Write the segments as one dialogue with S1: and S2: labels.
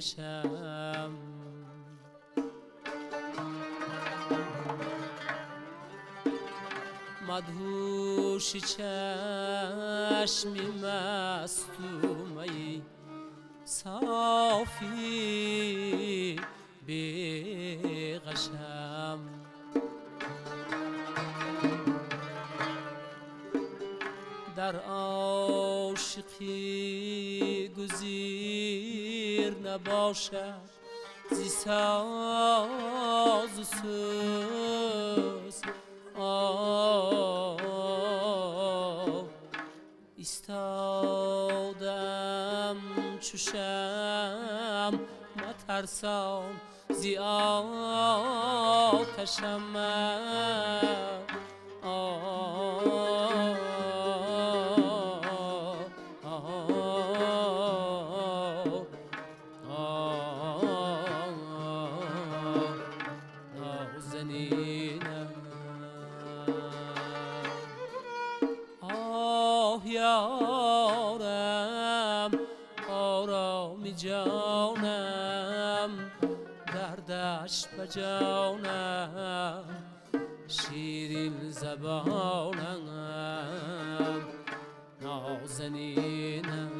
S1: کشم. مدهوش چشمی مستومی صافی بیغشم. در عاشقی گزیر نباشد زی ساز و سوز. ایستادم چو شمع مترسان زی آتشم من. نازنینم آه یارم آرامی جانم دردش بجانم شیرین زبانم نازنینم.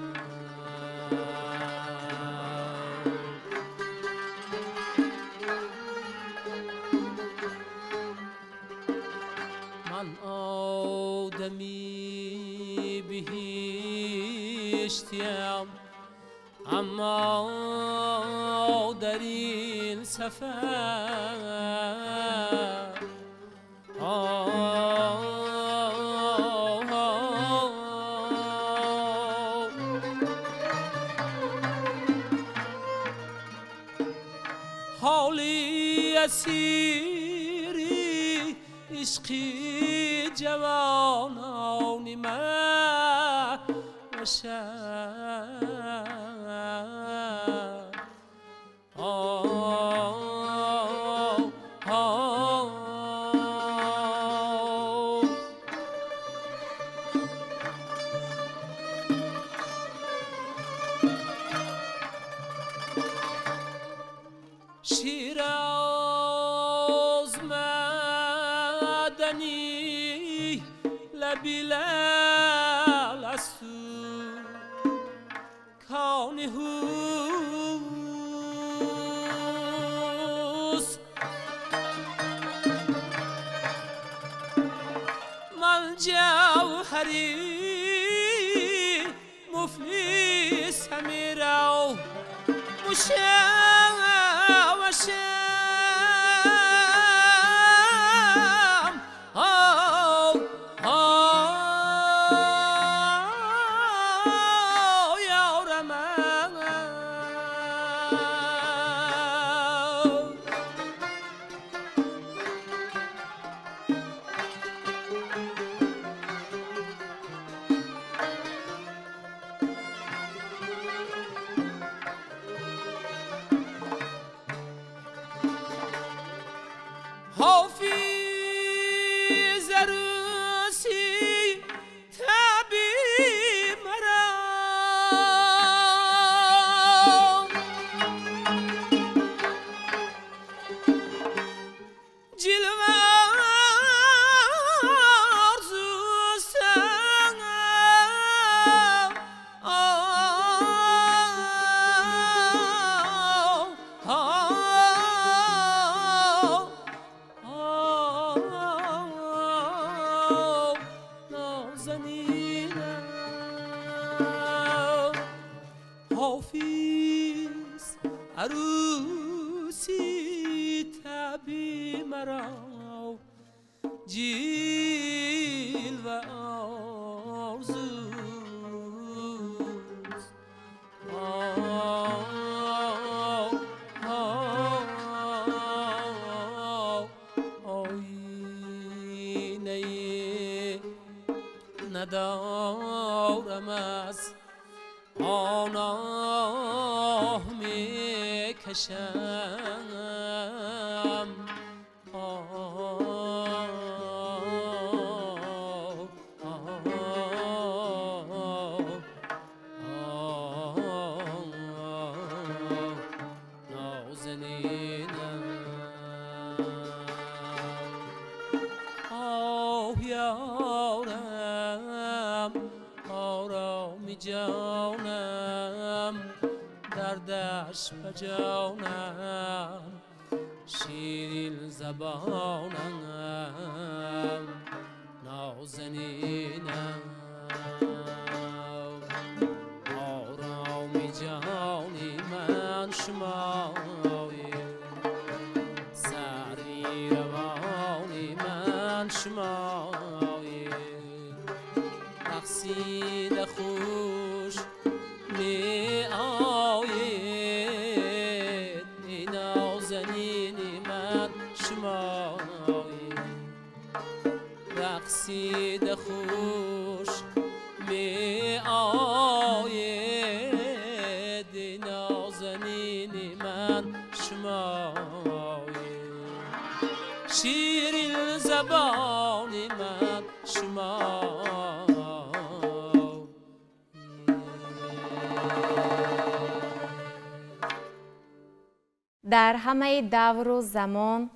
S1: من آدمی بهشتیم اما در این سفر حالی اسیری عشقی جوانانی من باشد. شیراز مدنی لبی لعل است و کان هوس. من جوهری مفلس همیرا مشوشم یارم حافظ عروسی طبیب مرا جلوه آرزوستم حافظ عروسی طبی مرا جلوه آرزوست. آینه ندارم از آن آه می کشم. جانم دردش به جانم شیرین زبانم نازنینم آرامی جانی من شمایی سری روانی من شمایی رقصید خوش می آید ای نازنینی من شمایی رقصید خوش می آید ای نازنینی من شمایی شیرین زبانی من شمایی
S2: در همه دور و زمان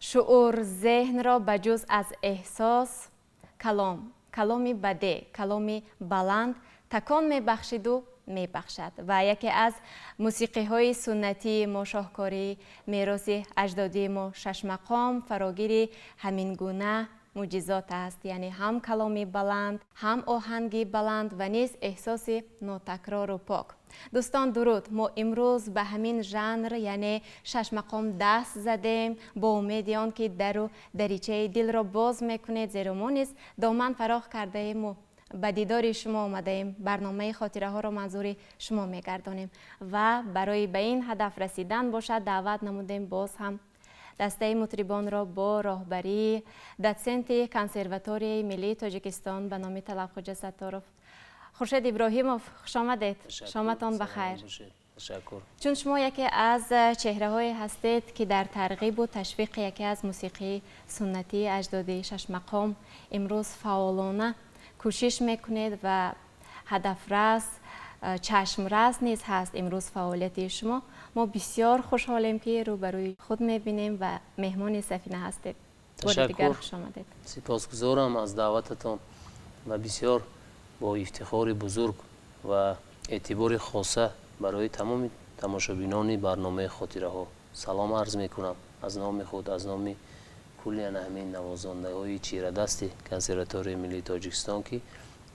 S2: شعور ذهن را بجز از احساس کلامی بده، کلامی بلند تکان میبخشید و میبخشد و یکی از موسیقی های سنتی ما شاهکاری میراث اجدادی ما شش مقام فراگیر همین گونه معجزات است، یعنی هم کلامی بلند، هم آهنگی بلند و نیز احساس ناتکرار و پاک. دوستان درود، ما امروز به همین ژانر یعنی شش مقام دست زدیم با امید آن که در و دریچه دل را باز میکنید، زیرا ما نیز دامن فراخ کرده ایم و به دیدار شما آمده ایم. برنامه خاطره ها را منظور شما میگردانیم و برای به این هدف رسیدن باشد دعوت نمودیم باز هم دسته مطربان را با راهبری دوسنت کنسرواتوری ملی تاجیکستان به نام طلب خواجه ستارov خورشید ابراهیموف، خوش آمدید. شامتان بخیر.
S1: تشکر.
S2: چون شما یکی از چهره های هستید که در ترغیب و تشویق یکی از موسیقی سنتی اجدادی شش مقام امروز فعالانه کوشش میکنید و هدف رس چشم رس نیز هست امروز فعالیت شما. ما بسیار خوشحالیم که روبروی خود میبینیم و مهمان سفینه هستید. بار دیگر خوش آمدید.
S1: سپاسگزارم از دعوتتان و بسیار با افتخار بزرگ و اعتبار خاصه برای تمام تماشابینان برنامه خاطره ها سلام عرض میکنم از نام خود، از نام کلی همین نوازنده های چیره دست کنسرواتوری ملی تاجیکستان که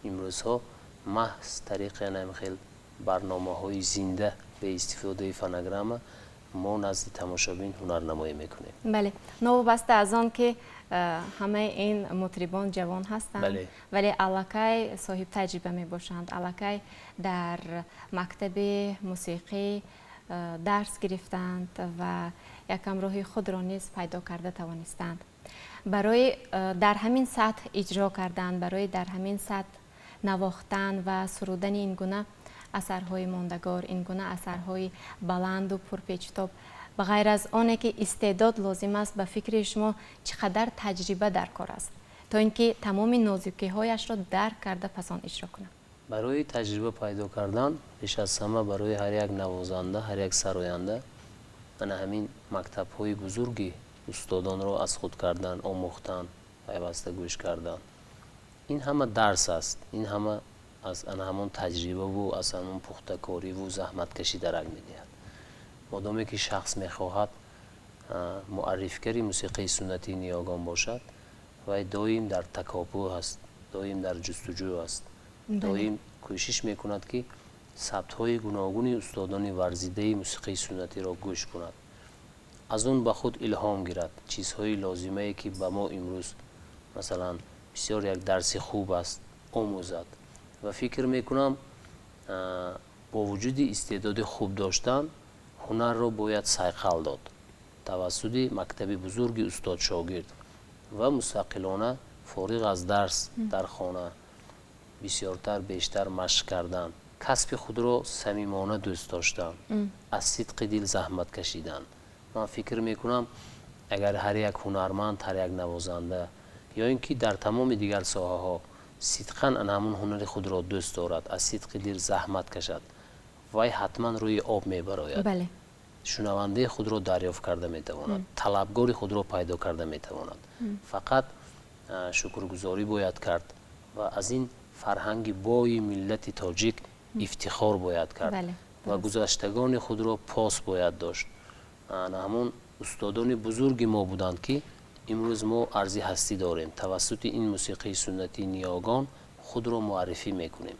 S1: امروز ها محض طریق نمیخیل برنامه های زنده به استفاده فنگرام ما نزد تماشابین هنرنمایی میکنیم.
S2: بله، نوبسته از آن که همه این مطربان جوان هستند.
S1: بله.
S2: ولی علاقه صاحب تجربه می باشند، علاقه در مکتب موسیقی درس گرفتند و یکم راه خود را نیز پیدا کرده توانستند. برای در همین سطح اجرا کردن، برای در همین سطح نواختن و سرودن این گونه اثرهای ماندگار، این گونه اثرهای بلند و پرپیچ‌وتاب، بغیر از آنه که استعداد لازم است، به فکر شما چقدر تجربه در کار است تا اینکه تمام نازکی هایش را درک کرده پس آن اجرا کنم؟
S1: برای تجربه پیدا کردن بیش از همه برای هر یک نوازنده، هر یک سراینده من همین مکتب های بزرگی استادان را از خود کردن، آموختن، پیوسته گوش کردن. این همه درس است، این همه از همان تجربه و از همان پخته‌کاری و زحمت کشی درک می‌دهد. مادامی که شخص می‌خواهد معرفی‌گری موسیقی سنتی نیاگان باشد و دائم در تکاپو است، دائم در جستجو است، دائم کوشش می‌کند که سبک‌های گوناگون استادان ورزیده موسیقی سنتی را گوش کند، از اون به خود الهام گیرد، چیزهای لازمه که به ما امروز مثلا بسیار یک درس خوب است آموزد. و فکر میکنم با وجود استعداد خوب داشتن هنر را باید صیقل داد توسط مکتب بزرگ استاد شاگرد و مستقلانه فارغ از درس در خانه بسیارتر بیشتر مشق کردن، کسب خود را صمیمانه دوست داشتن، از صدق دل زحمت کشیدن. من فکر میکنم اگر هر یک هنرمند، هر یک نوازنده یا اینکه در تمام دیگر ساحه ها صدقاً همون هنر خود را دوست دارد، از صدق دل زحمت کشد، وای حتما روی آب میبراید.
S2: بله.
S1: شنونده خود را دریافت کرده میتواند، طلبگار خود را پیدا کرده میتواند. فقط شکرگزاری باید کرد و از این فرهنگ بای ملت تاجیک افتخار باید کرد
S2: بله.
S1: و گذشتگان خود را پاس باید داشت. همون استادان بزرگ ما بودند که امروز ما ارزی هستی داریم. توسط این موسیقی سنتی نیاگان خود را معرفی میکنیم.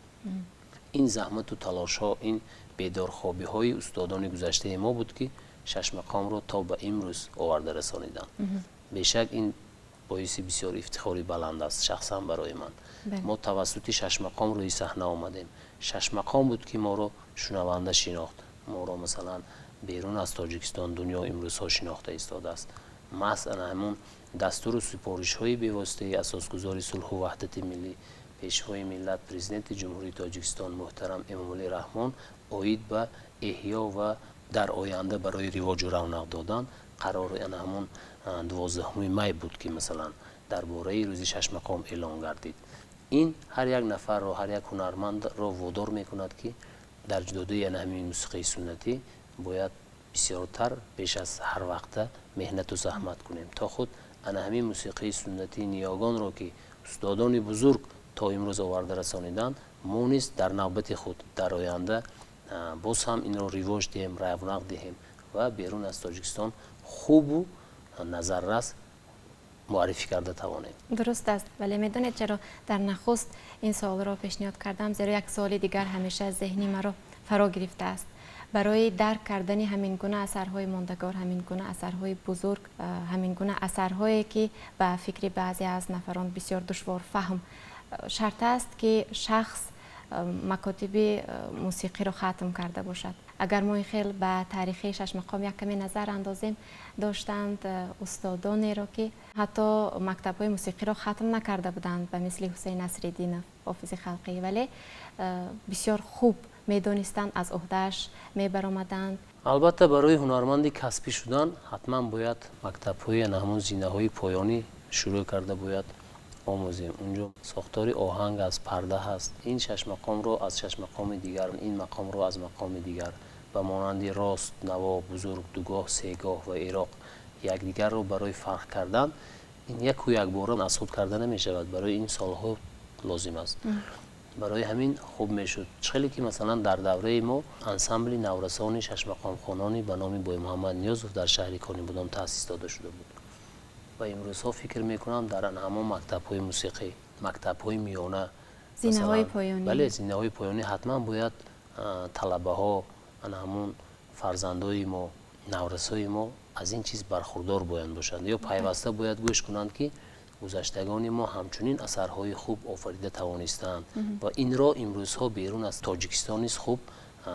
S1: این زحمت و تلاش ها، این بیدارخوابی های استادان گذشته ما بود که شش مقام را تا به امروز آورده رسانیدند. بیشک این باعث بسیار افتخاری بلند است شخصا برای من. ما توسط شش مقام روی صحنه آمدیم. شش مقام بود که ما رو شنونده شناخت. ما رو مثلا بیرون از تاجیکستان دنیا امروز ها شناخته ایستاده است. مثلا همون دستور و سپارش های بیواسطه اساسگذار صلح و وحدت ملی پیشوای ملت پرزیدنت جمهوری تاجیکستان محترم امامعلی رحمان اید به احیا و در آینده برای رواج و رونق دادن قرار همون 12 می بود که مثلا درباره روز شش مقام اعلان گردید. این هر یک نفر را، هر یک هنرمند را وادار میکند که در جداده همین موسیقی سنتی باید بسیارتر بیش از هر وقت مهنت و زحمت کنیم تا خود همین موسیقی سنتی نیاگان را که استادان بزرگ تا امروز آورده رسانیدن ما نیز در نوبت خود در آینده باز هم این را رواج دهیم، رونق دهیم و بیرون از تاجیکستان خوب و نظررس معرفی کرده توانیم.
S2: درست است، ولی میدونید چرا در نخست این سوال را پیشنهاد کردم؟ زیرا یک سوال دیگر همیشه ذهنی مرا فرا گرفته است. برای درک کردن همین گونه اثرهای ماندگار، همین گونه اثرهای بزرگ، همین گونه اثرهایی که به فکر بعضی از نفران بسیار دشوار فهم، شرط است که شخص مکاتب موسیقی را ختم کرده باشد. اگر ما خیلی به تاریخ شش مقام یک کمی نظر اندازیم، داشتند استادانی را که حتی مکتب‌های موسیقی را ختم نکرده بودند به مثل حسین نصرالدین حافظ خلقی، ولی بسیار خوب میدانستند از عهده‌اش میبرآمدند.
S1: البته برای هنرمندی کسبی شدن حتما باید مکتب‌های همون زینه‌های پایانی شروع کرده باید آموزیم. اونجا ساختار آهنگ از پرده هست. این شش مقام رو از شش مقام دیگر، این مقام رو از مقام دیگر به مانند راست، نوا، بزرگ، دوگاه، سهگاه و عراق یکدیگر رو برای فرق کردن این یک و یک بار از خود کرده نمی شود. برای این سالها لازم است. برای همین خوب میشد چخیلی که مثلا در دوره ما انسمبل نورسان شش مقام خوانانی به نام بای محمد نیازوف در شهر کانی بودم تأسیس داده شده بود و امروزها فکر میکنم در همه مکتب‌های موسیقی، مکتب‌های میانه،
S2: زینه‌های پایانی،
S1: بله زینه‌های پایانی حتما باید طلبه ها، همون فرزندای ما، نورسای ما از این چیز برخوردار باید باشند یا پیوسته باید گوش کنند که گذشتگان ما همچنین اثرهای خوب آفریده توانستند و این را امروزها بیرون از تاجیکستان نیز خوب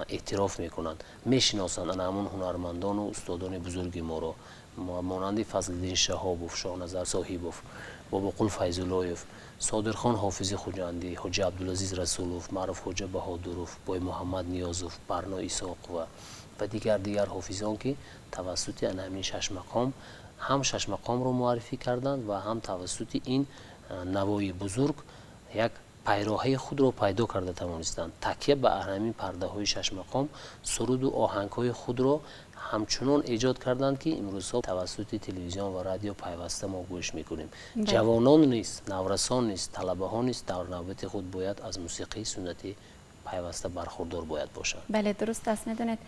S1: اعتراف میکنند، میشناسند همون هنرمندان و استادان بزرگ ما را مانند فضلالدین شهابوف، شاهنظر صاحبوف، باباقول فیض‌اللهیف، صادرخان حافظ خوجندی، حاجی عبدالعزیز رسولوف، معروف حاجی بهادروف، بای محمد نیازوف، برنا ایساق و دیگر حافظان که توسط همین شش مقام هم شش مقام رو معرفی کردند و هم توسط این نوای بزرگ یک پیراهه خود را پیدا کرده توانستند. تکیه به همین پرده های شش مقام سرود و آهنگ های خود را همچنان ایجاد کردند که امروزها توسط تلویزیون و رادیو پیوسته ما گوش میکنیم. جوانان نیست، نورسان نیست، طلبه ها نیست، در نوبت خود باید از موسیقی سنتی پیوسته برخوردار باید باشند.
S2: بله درست است. میدونید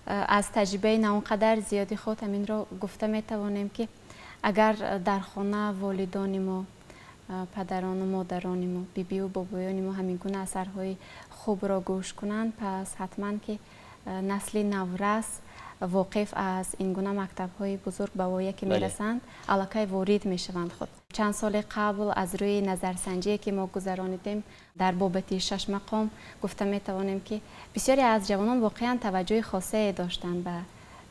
S2: از تجربه نه اونقدر زیادی خود همین رو گفته میتوانیم که اگر در خانه والدان ما، پدران و مادران ما، بیبی و بابایان ما همین گونه اثرهای خوب را گوش کنند، پس حتما که نسل نورس واقف از این گونه مکتب‌های بزرگ به وایه که میرسند علاقه وارد میشوند. خود چند سال قبل از روی نظرسنجی که ما گذرانیدیم در بابت شش مقام گفته میتوانیم که بسیاری از جوانان واقعا توجه خاصی داشتند به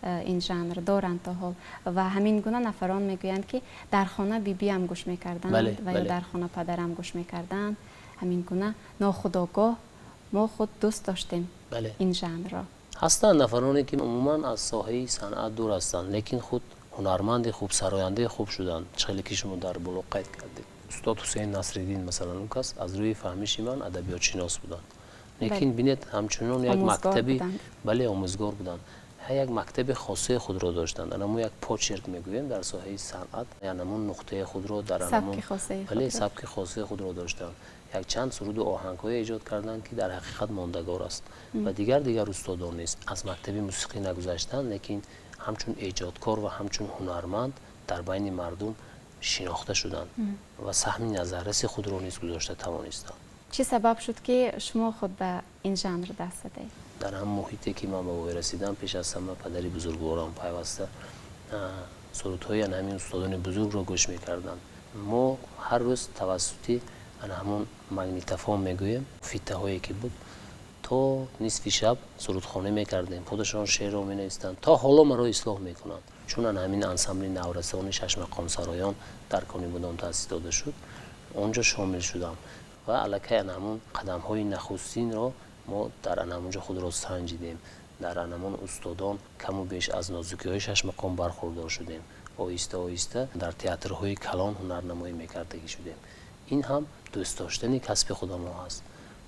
S2: این ژانر، دارند تا حال و همین گونه نفران میگویند که در خانه بیبی هم گوش میکردند و یا در خانه پدر هم گوش میکردند. همین گونه ناخودآگاه ما خود دوست داشتیم این ژانر را.
S1: هستند نفرانی که عموما از ساحه صنعت دور هستند لیکن خود هنرمند خوب، سراینده خوب شدند. چخیلی که شما در بالا قید کردید استاد حسین نصرالدین مثلا اون کس از روی فهمیش من ادبیات شناس بودند لیکن بینید همچنان یک مکتبی آموزگار بودند، یک مکتب خاصه خود را داشتند. اما یک پاچرک میگوییم در ساحه صنعت، یعنی همون نقطه خود را در همون سبک خاصه خود را داشتند. یک چند سرود و آهنگ‌های ایجاد کردند که در حقیقت ماندگار است و دیگر استادان نیست از مکتب موسیقی نگذاشتند، لیکن همچون ایجادکار و همچون هنرمند در بین مردم شناخته شدند و سهم نظررس خود را نیز گذاشته توانستند.
S2: چه سبب شد که شما خود به این ژانر دست دهید؟
S1: در هم محیطی که من به او رسیدم، پیش از همه پدری بزرگوارم پیوسته سرودهای همین استادان بزرگ را گوش می‌کردند. ما هر روز توسط همون مگنیتوفون میگوییم فیته هایی که بود تا نصف شب سرودخوانی میکردیم، خودشان شعر را مینویسند تا حالا مرا اصلاح میکنند. چون همین انسمبل نورسان شش مقام سرایان در کنی بودم تأسیس داده شد، اونجا شامل شدم و الکی همون قدم های نخستین را ما در همونجا خود را سنجیدیم. در همون استادان کم و بیش از نازکی های شش مقام برخوردار شدیم. آهسته آهسته در تئاترهای کلان هنرنمایی میکردگی شدیم. این هم دوست داشتنی کسب خود ما هست.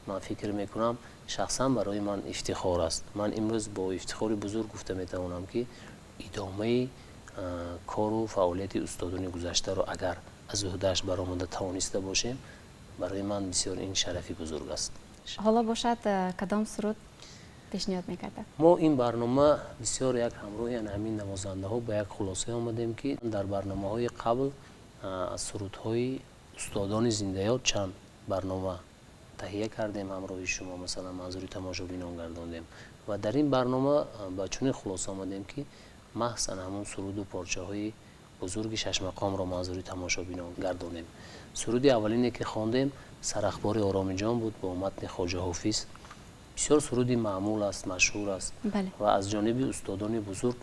S1: من فکر میکنم شخصا برای من افتخار است. من امروز با افتخار بزرگ گفته میتوانم که ادامه کار و فعالیت استادان گذشته را اگر از عهده‌اش برآمده توانسته باشیم، برای من بسیار این شرفی بزرگ است.
S2: حالا باشد کدام سرود پیشنهاد میکرده؟
S1: ما این برنامه بسیار یک همراه همین نوازنده ها به یک خلاصه آمدیم که در برنامه های قبل از سرودهای استادان زنده یاد چند برنامه تهیه کردیم همراه شما، مثلا منظوری تماشابینان گرداندیم و در این برنامه با چنین خلاصه آمدیم که محض همون سرود و پارچه های بزرگ شش مقام را منظوری تماشابینان گرداندیم. سرود اولینی که خواندیم سراخبار آرامی جان بود با متن خواجه حافظ. بسیار سرودی معمول است، مشهور است و از جانب استادان بزرگ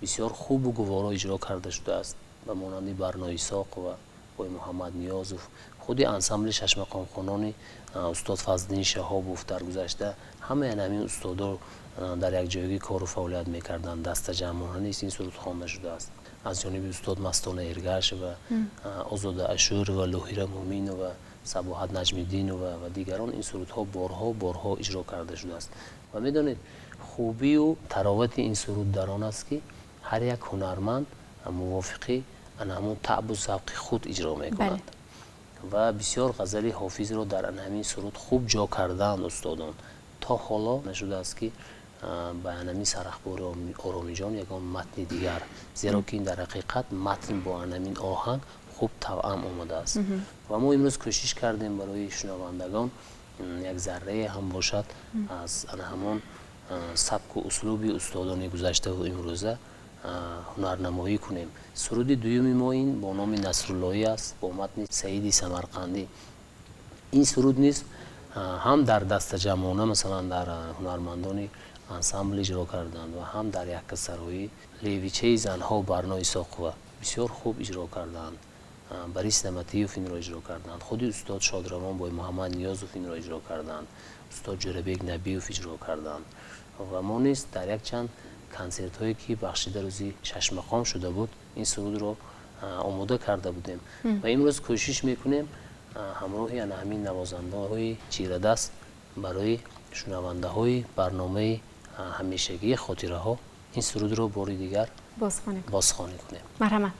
S1: بسیار خوب و گوارا اجرا کرده شده است و مانند برنای ساق و آقای محمد نیاز و خود انسمبل شش مقام خوانان استاد فضل‌دین شهابوف در گذشته همه همین استادا در یک جایگی کار و فعالیت میکردند. دست جمعانه نیست این سرود خوانده شده است از جانب استاد مستان ایرگش و آزاد اشور و لوهیر مومین و صباحت نجم الدین و دیگران. این سرودها بارها اجرا کرده شده است و میدانید خوبی و تراوت این سرود در آن است که هر یک هنرمند موافقی همون تعب و ذوق خود اجرا میکنند و بسیار غزل حافظ را در همین سرود خوب جا کردند استادان. تا حالا نشده است که به همین سراخبار آرامی جان یگان متن دیگر، زیرا که این در حقیقت متن با همین آهنگ خوب توأم آمده است و ما امروز کوشش کردیم برای شنوندگان یک ذره هم باشد از همون سبک و اسلوب استادان گذشته و امروزه هنرنمایی کنیم. سرود دوم ما این با نام نصراللهی است با متن سعید سمرقندی. این سرود نیست هم در دست جمعانه مثلا در هنرمندان انسمبل اجرا کردند و هم در یک سرایی لیویچه زنها برنای ساق و بسیار خوب اجرا کردند. بریس نمتیوف این را اجرا کردند، خود استاد شادروان با محمد نیازوف این را اجرا کردند، استاد جربیک نبیوف اجرا کردند و ما نیز در یک چند کنسرت هایی که بخشیده روزی شش مقام شده بود این سرود را آماده کرده بودیم و امروز کوشش میکنیم همراه همین نوازنده های چیره دست برای شنونده های برنامه همیشگی خاطره ها این سرود را بار دیگر بازخوانی کنیم.
S2: مرحمت.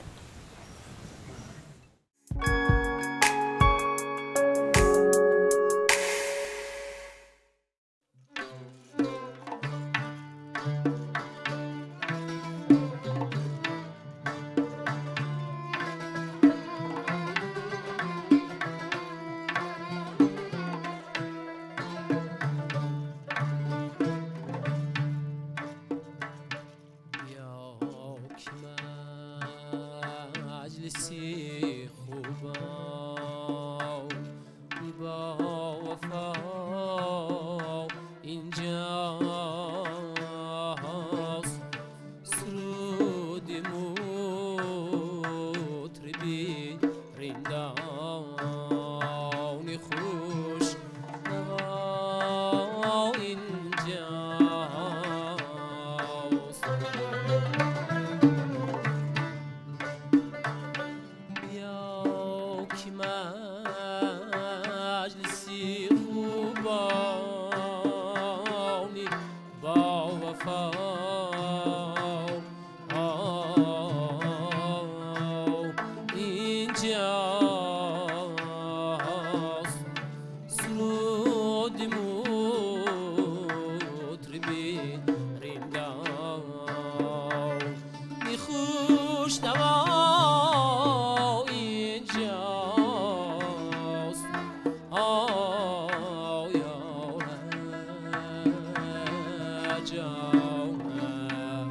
S3: جانم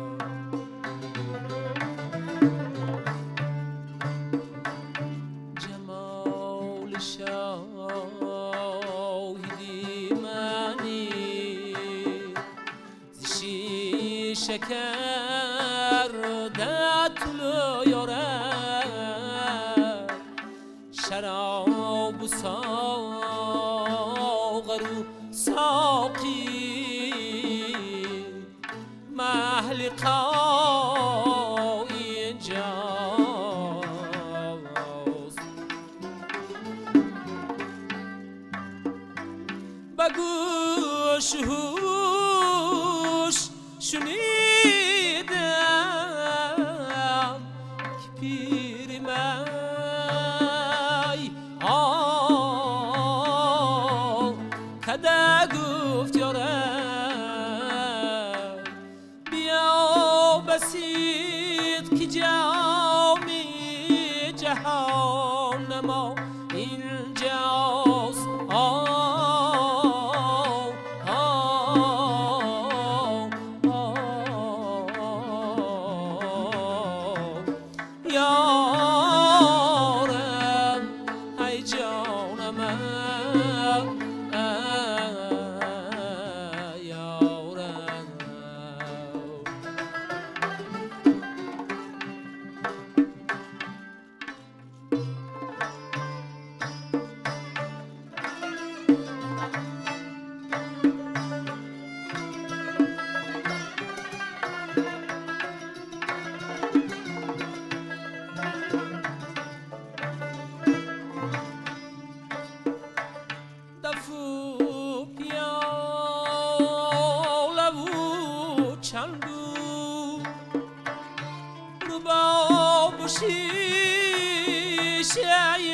S3: جمال شاهدی منی زشی شکر دتلو یاره شراب و ساغر و ساقی محل قای جاست بگوش هوش شنیدم که پیر من کده گفت یاره بیا بسید که جامی جهان ما اینجاست یارم ای جانم یارم دفو پیاله و چنگو رباب و شیشه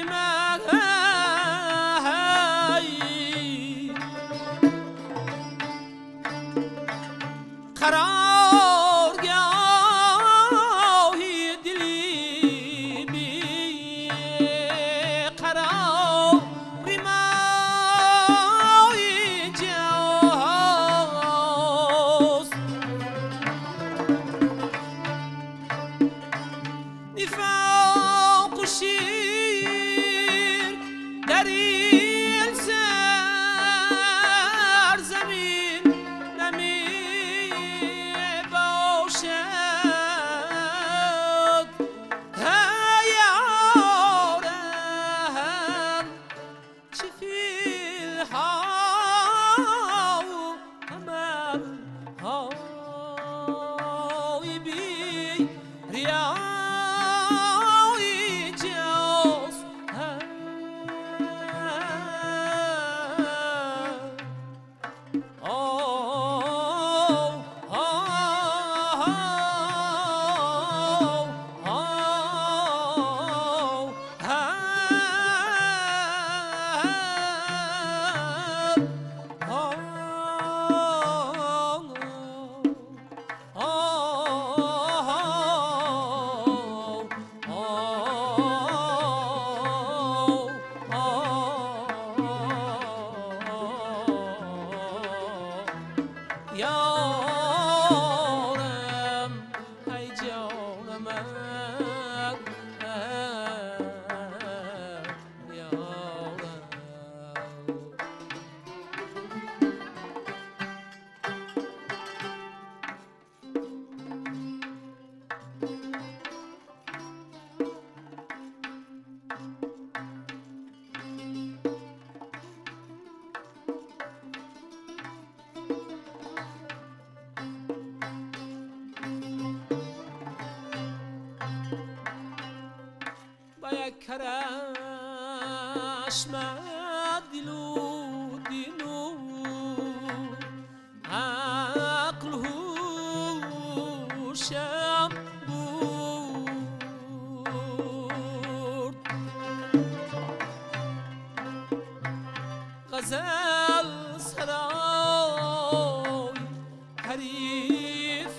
S3: من قرارگاهی دلی بی قرار ریمای جاست نفاق و شیر در این سرزمین نمی باشد یارم چه فیلها و عملهای بی ریای جاست یارم ای جانم یارم با یک کرشم دلو دینو عقل هوشم برد غزل سرای حریفان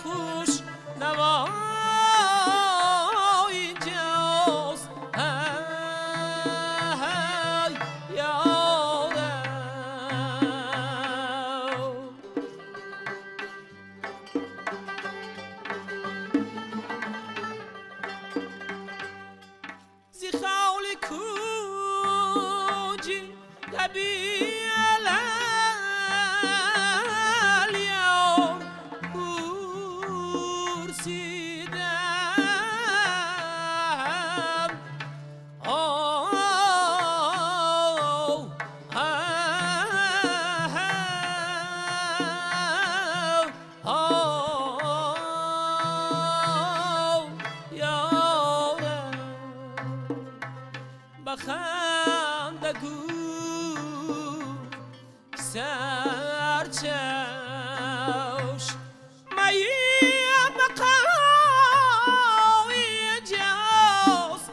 S3: خوش نوای جاست یارم اليوم پرسیدم بخندگو سرچوش میم بقای جاز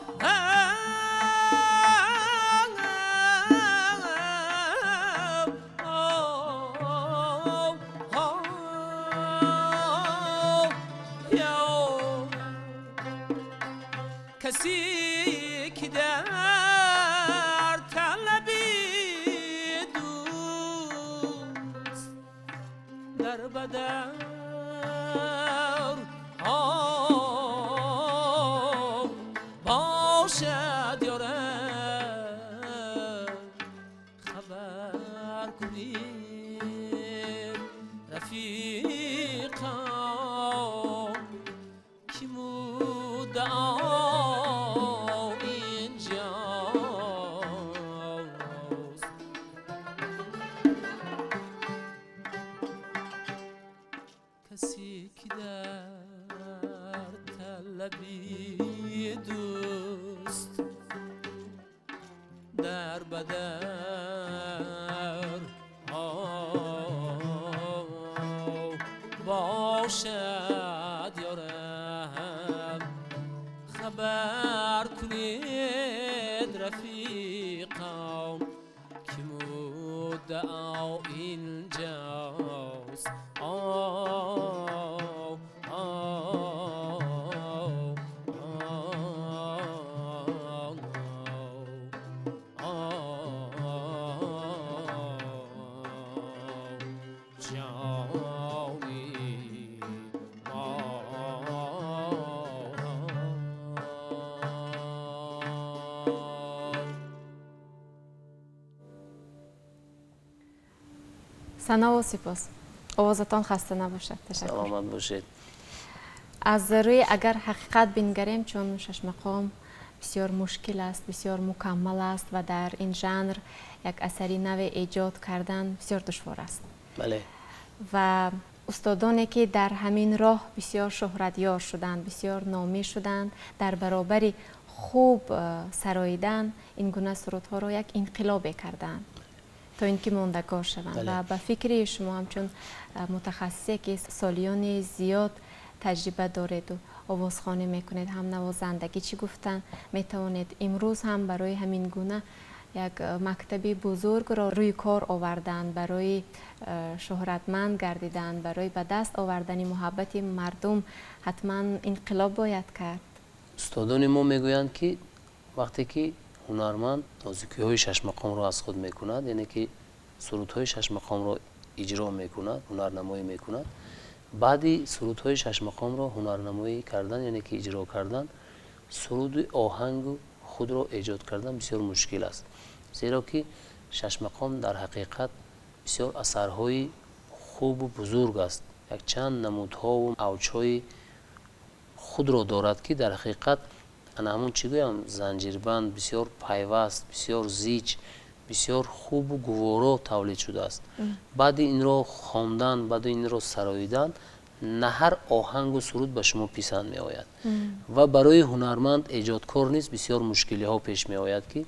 S3: کسی که در طلبی دوست در بدر باشد یارم خبر کنید رفیقان که مدعا کسی که در طلبی دوست در بدر باشد یارم خبر کنید رفیقان که مدعا اینجاست
S2: ثنا و سپاس. آوازتان خسته نباشد. تشکر.
S1: سلامت باشید.
S2: از روی اگر حقیقت بنگریم چون شش مقام بسیار مشکل است، بسیار مکمل است و در این ژانر یک اثری نو ایجاد کردن بسیار دشوار است.
S1: بله.
S2: و استادانی که در همین راه بسیار شهرتیار شدند، بسیار نامی شدند، در برابر خوب سراییدن این گونه سرودها را یک انقلاب کردند تا اینکه ماندگار شوند.
S1: بله.
S2: و به فکر شما همچون متخصصی که سالیان زیاد تجربه دارید و آوازخوانی میکنید، هم نوازندگی چی گفتن، میتوانید امروز هم برای همین گونه یک مکتبی بزرگ را روی کار آوردن، برای شهرتمند گردیدن، برای به دست آوردن محبت مردم حتما انقلاب باید کرد.
S1: استادان ما میگویند که وقتی که هنرمند موسیقی های شش مقام را از خود میکند، یعنی که سرودهای شش مقام را اجرا میکند، هنرنمایی میکند، بعدی سرودهای شش مقام را هنرنمایی کردن، یعنی که اجرا کردن، سرود آهنگ خود را ایجاد کردن بسیار مشکل است. زیرا که شش مقام در حقیقت بسیار اثرهای خوب و بزرگ است. یک چند نمودها و اوجهای خود را دارد که در حقیقت همون چی گویم زنجیربند بسیار پیوست، بسیار زیچ، بسیار خوب و گوارا تولید شده است. بعد این را خواندن، بعد این را سراییدن، نه هر آهنگ و سرود به شما پسند می آید و برای هنرمند ایجادکار نیست بسیار مشکلی ها پیش می آید که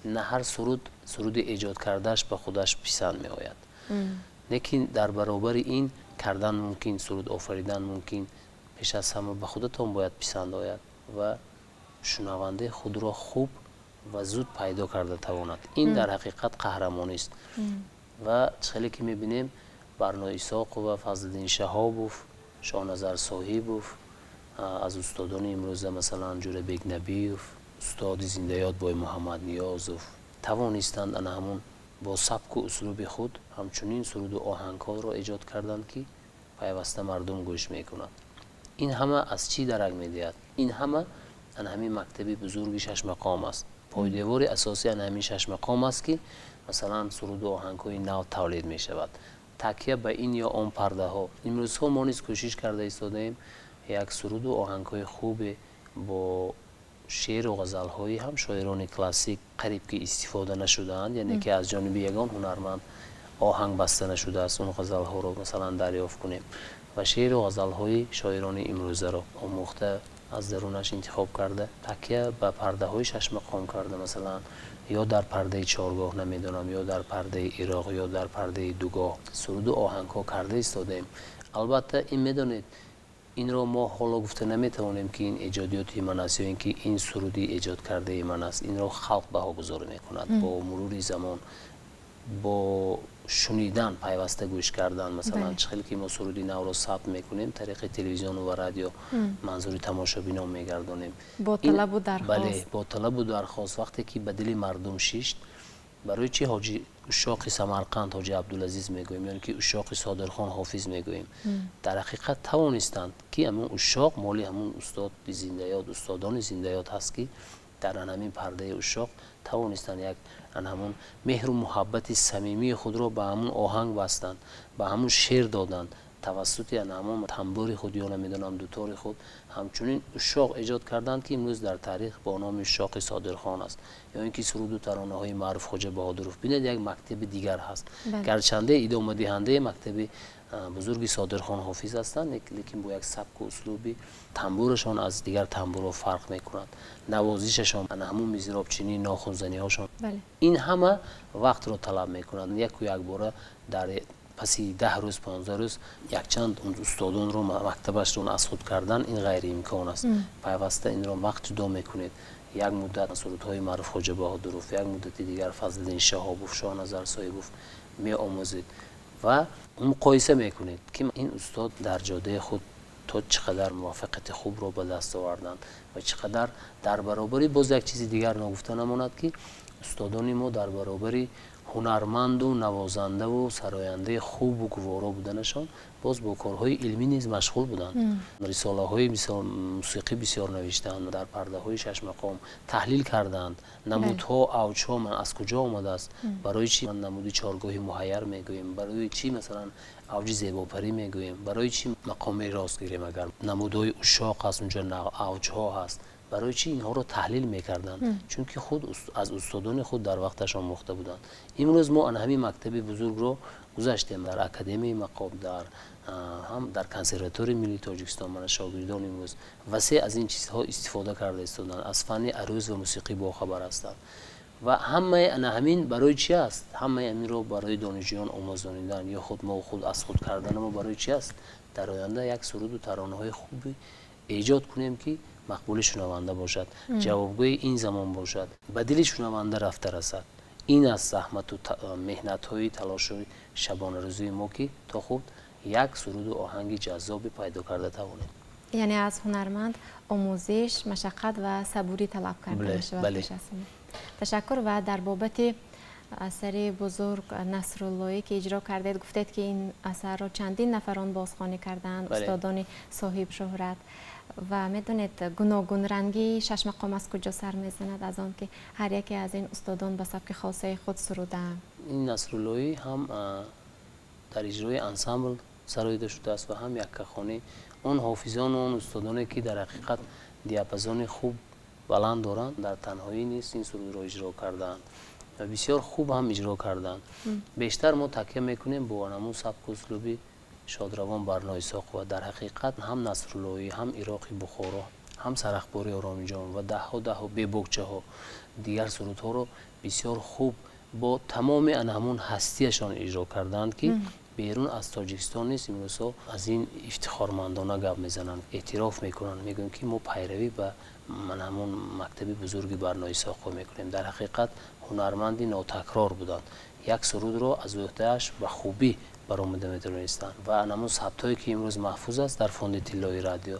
S1: نه هر سرود ایجاد کردهش به خودش پسند می آید. لیکن در برابر این کردن ممکن، سرود آفریدن ممکن، پیش از همه به خودتان باید پسند آید و شنونده خود را خوب و زود پیدا کرده تواند. این در حقیقت قهرمانی است. و خیلی که میبینیم برنا ایساق و فضلالدین شهابوف، شاهنظر صاحبوف، از استادان امروز مثلا جور بیگ نبیوف، استاد زنده یاد بای محمد نیازوف توانستند ان همون با سبک و اسلوب خود همچنین سرود و آهنگ ها را ایجاد کردند که پیوسته مردم گوش میکنند. این همه از چی درک میدهد؟ این همه ان همین مکتب بزرگ شش مقام است پایدوار اساسی همین شش مقام است که مثلا سرود و آهنگ‌های نو تولید می شود. تکیه به این یا آن پرده ها. امروز ها ما نیز کوشش کرده ایستادیم یک سرود و آهنگ‌های خوب با شعر و غزل‌های هم شاعران کلاسیک قریب که استفاده نشده‌اند، یعنی که از جانب یگان هنرمند آهنگ بسته نشده است، اون غزل‌ها رو مثلا دریافت کنیم و شعر و غزل‌های شاعران امروزه رو آموخته از درونش انتخاب کرده، تکیه به پرده های شش مقام کرده، مثلا یا در پرده چهارگاه نمیدونم یا در پرده عراق یا در پرده دوگاه سرود و آهنگ ها کرده ایستادیم. البته این میدونید این رو ما حالا گفته نمیتوانیم که این ایجادیات من است یا اینکه این سرودی ایجاد کرده من است. این رو خلق بها گذاری میکند با مرور زمان، با شنیدن، پیوسته گوش کردن. مثلا چخیل که ما سرودی نو رو ثبت میکنیم طریق تلویزیون و رادیو منظور تماشابینان میگردانیم
S2: با طلب و درخواست.
S1: بله، با طلب و درخواست. وقتی که به دل مردم شیشت برای چی حاجی اشاق سمرقند حاجی عبدالعزیز میگوییم، یعنی که اشاق صادرخان حافظ میگوییم، در حقیقت توانستند که همون اشاق مالی همون استاد زنده‌یاد، استادان زنده‌یاد هست که در همین پرده اشاق توانستند یک همون مهر و محبت صمیمی خود را به همون آهنگ بستند، به همون شعر دادند توسط همون تنبور خود یا نمیدونم دوتار خود همچنین اشاق ایجاد کردند که امروز در تاریخ با نام اشاق صادرخان است یا اینکه سرود و ترانه های معروف خواجه بهادرов ببینید یک مکتب دیگر هست. گرچنده ادامه دهنده مکتب بزرگی صادرخان حافظ هستند، لیکن با یک سبک و اسلوبی تنبورشان از دیگر تنبورها فرق میکنند، نوازششان همون میزراب چینی ناخن‌زنی هاشون این همه وقت رو طلب میکنند. یک باره در پسی 10 روز 15 روز یک چند اون استادان رو مکتبش رو از خود کردن این غیر امکان است. پیوسته این رو وقت جدا میکنید، یک مدت سرودهای معروف خواجه بهادرов، یک مدت دیگر فضلالدین شهابوف، شاه نظر صایبوف می آموزید و مقایسه میکنید که این استاد در جاده خود تا چقدر موفقیت خوب رو به دست آوردن و چقدر در برابری باز یک چیز دیگر نگفته نماند که استادان ما در برابری هنرمند و نوازنده و سراینده خوب و گوارا بودنشان باز با کارهای علمی نیز مشغول بودند. رساله های موسیقی بسیار نوشتند، در پرده های شش مقام تحلیل کردند نمودها اوجها من از کجا آمده است، برای چی من نمود چهارگاهی محیر میگویم، برای چی مثلا اوج زیباپری میگویم، برای چی مقام راستگیری اگر نمودهای اشاق هست اونجا اوجها هست، برای چی اینها رو تحلیل میکردن؟ چون که خود از استادان خود در وقتش آموخته بودند. امروز ما همین مکتب بزرگ رو گذاشتیم در اکادمی مقام، در هم در کنسرواتوری ملی تاجیکستان من شاگردان امروز وسیع از این چیزها استفاده کرده استادان، از فن عروض و موسیقی با خبر هستند و همه همین برای چی است؟ همه همین رو برای دانشجویان آموزاندن یا خود ما خود از خود کردن ما برای چی است؟ در آینده یک سرود و ترانه های خوبی ایجاد کنیم که مقبول شنونده باشد، جوابگوی این زمان باشد، به دل شنونده رفته رسد. این از زحمت و مهنت های تلاش های شبانه روزی ما که تا خود یک سرود و آهنگ جذاب پیدا کرده توانیم.
S2: یعنی از هنرمند آموزش، مشقت و صبوری طلب کرده میشه.
S1: بله.
S2: تشکر. و در بابت اثر بزرگ نصراللهی که اجرا کردید گفتید که این اثر را چندین نفران بازخوانی کردند، استادان صاحب شهرت و میدونید گوناگون رنگی شش مقام از کجا سر میزند؟ از آن که هر یکی از این استادان به سبک خاصه خود سرودند.
S1: این نصراللهی هم در اجرای انسامبل سراییده شده است و هم یک خانه اون حافظان و اون استادانی که در حقیقت دیاپازون خوب بلند دارند در تنهایی نیست این سرود را اجرا کردند و بسیار خوب هم اجرا کردند. بیشتر ما تکیه میکنیم با همون سبک و اسلوبی شادروان برنای ساق و در حقیقت هم نصراللهی، هم عراقی بخارا، هم سرخباری آرامی جان و ده ها ببکچه ها دیگر سرودها رو بسیار خوب با تمام همون هستیشان اجرا کردند که بیرون از تاجیکستان نیست. امروز از این افتخارمندانه گپ میزنند، اعتراف میکنند، میگن که ما پیروی به همون مکتب بزرگی برنای ساق میکنیم. در حقیقت هنرمندی ناتکرار بودند، یک سرود رو از عهده‌اش به خوبی برآمده می‌دونستند و همون ثبتایی که امروز محفوظ است در فوند طلایی رادیو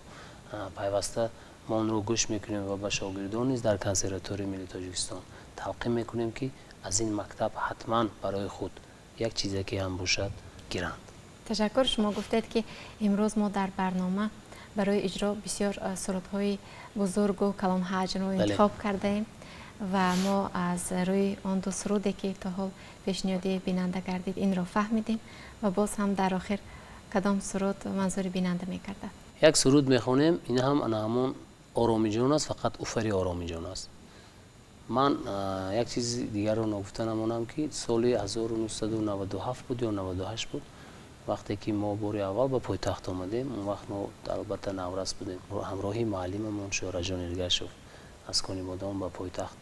S1: پیوسته ما اون رو گوش میکنیم و به شاگردان نیز در کنسرواتوری ملی تاجیکستان تلقین میکنیم که از این مکتب حتما برای خود یک چیزی که هم باشد گیرند.
S2: تشکر. شما گفتید که امروز ما در برنامه برای اجرا بسیار سرودهای بزرگ و کلام حج رو انتخاب کرده ایم و ما از روی آن دو سرودی که تا حال پیشنهادی بیننده کردید این را فهمیدیم و باز هم در آخر کدام سرود منظور بیننده میکرده؟
S1: یک سرود میخونیم، این هم انا همون آرامی جان است، فقط اوفری آرامی جان است. من یک چیز دیگر رو نگفته نمونم که سال 1997 بود یا 98 بود وقتی که ما بار اول به پایتخت آمدیم. اون وقت ما البته نورس بودیم، همراهی معلممون شورا جان ارگشوف از کنیمادان به پایتخت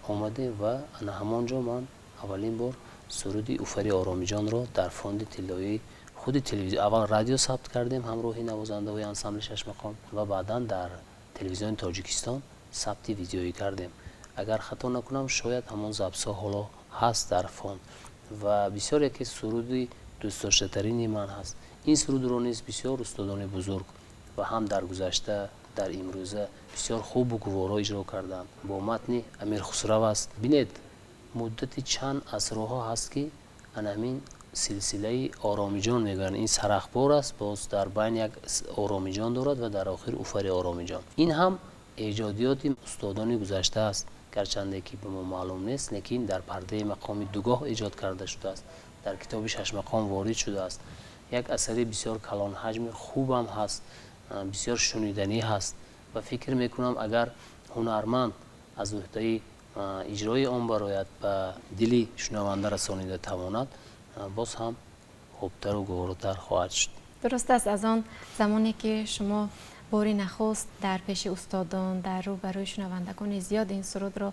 S1: آمدیم و انا همانجا من اولین بار سرودی اوفری آرامی جان رو در فوند طلایی خود تلویزیون اول رادیو ثبت کردیم همراهی نوازنده های انسامبل شش مقام و بعدا در تلویزیون تاجیکستان ثبت ویدیویی کردیم. اگر خطا نکنم شاید همون ضبط حالا هست در فوند و بسیار یکی سرودی دوست داشته ترین من هست. این سرود رو نیز بسیار استادان بزرگ و هم در گذشته در امروزه بسیار خوب و گوارا اجرا کردن. با متن امیر خسرو است. بینید مدت چند عصرها هست که همین سلسله آرامی جان میگن. این سرخبار است، باز در بین یک آرامی جان دارد و در آخر اوفر آرامی جان. این هم ایجادیات استادان گذشته است، گرچنده که به ما معلوم نیست، لیکن در پرده مقام دوگاه ایجاد کرده شده است، در کتاب شش مقام وارد شده است. یک اثر بسیار کلان حجم خوب هم هست، بسیار شنیدنی هست و فکر میکنم اگر هنرمند از عهده اجرای آن برایت به دلی شنونده رسانیده تواند، باز هم خوبتر و گواراتر خواهد شد.
S2: درست است. از آن زمانی که شما باری نخست در پیش استادان در روبروی شنوندگان زیاد این سرود را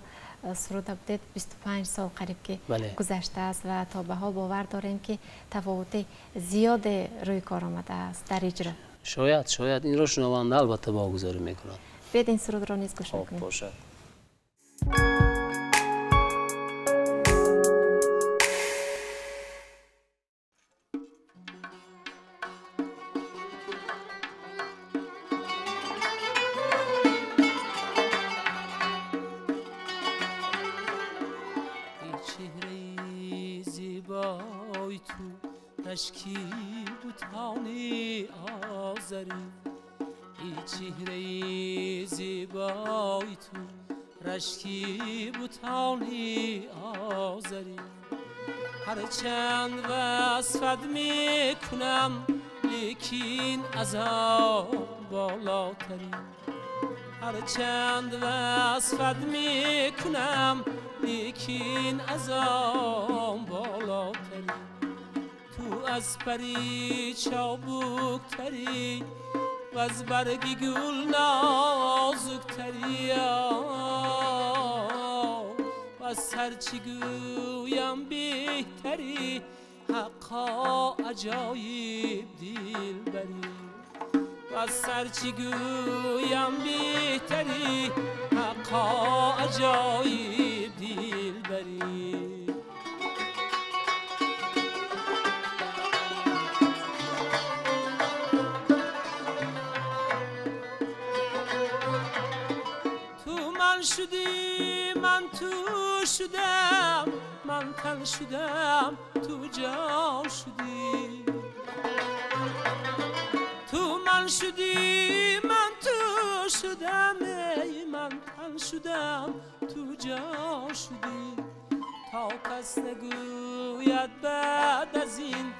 S2: سروده بودید، 25 سال قریب که گذشته است و تا به حال باور داریم که تفاوت زیاد روی کار آمده است در اجرا.
S1: شاید این را شنونده البته واگذاری میکنند.
S2: بیاید این سرود را نیز گوش میکنیم.
S1: باشد.
S3: رشکی بوتانی آزری ای چهره زیبای تو، رشکی بوتانی آزری هر چند وصفت میکنم لیکن از آن بالاتری، هر چند وصفت میکنم لیکن از آن بالاتری، از پری چابک تری و از برگی گل نازک تری و از هرچی گویم بهتری، حقا عجایب دل بری و از هرچی گویم بهتری، حقا عجایب دل بری. شدی من تو شدم، من تن شدم تو جان شدی، تو من شدی من تو شدم، ای من تن شدم تو جان شدی، تا کس نگوید بعد از این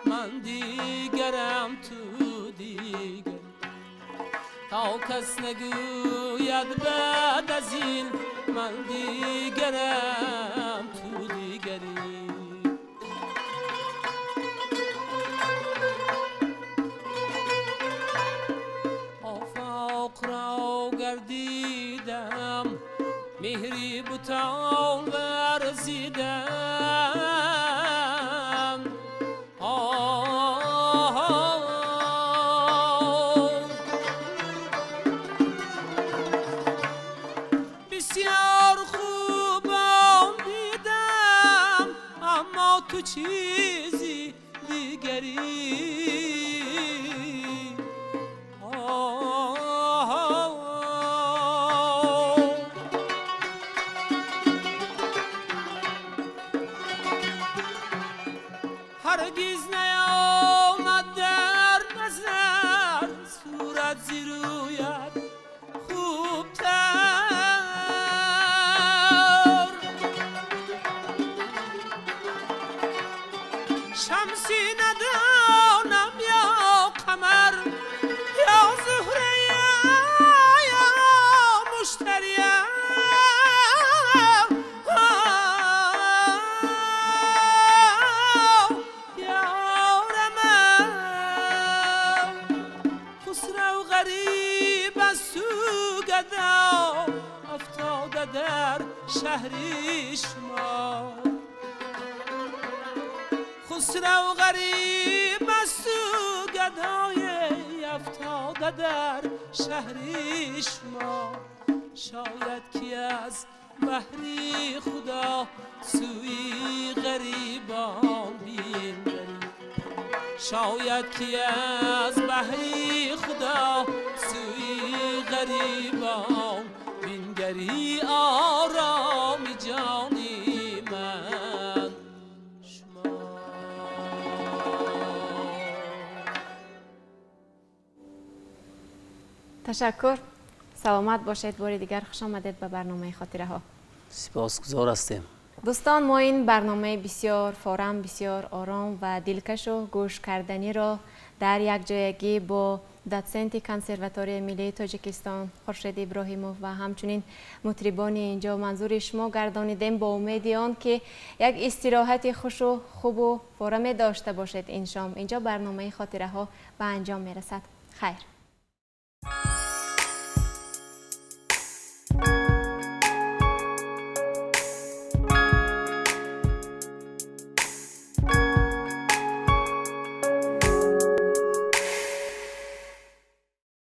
S3: من دیگرم تو دیگر، تا کس نگوید بعد از این من دیگرم تو دیگری. آفاق را گردیدم مهری بوتان ورزیدم، تو چیزی دیگری، هرگز نیامد در نظر صورت زی رویت خوبتر، شمسی ندانم یا قمر یا زهره یا مشتریه خسرو غریب از سوگدا افتاده در شهری شما خسرو غریب از سوگدای افتاده در شهری شما شاید که از بحری خدا سوی غریبان بین شاید که از بحری خدا سوی غریبان بینگری آرام جانی من شما.
S2: تشکر. سلامت باشید. بار دیگر خوش آمدید به برنامه خاطره ها.
S1: سپاسگزار هستیم.
S2: دوستان، ما این برنامه بسیار فارم، بسیار آرام و دلکش و گوش کردنی را در یک جایگی با داتسنت کنسرواتوری ملی تاجیکستان خورشید ابراهیموف و همچنین مطربان اینجا منظور شما گردانیدیم با امید آن که یک استراحت خوش و خوب و فارم داشته باشید این شام. اینجا برنامه خاطره ها به انجام میرسد. خیر.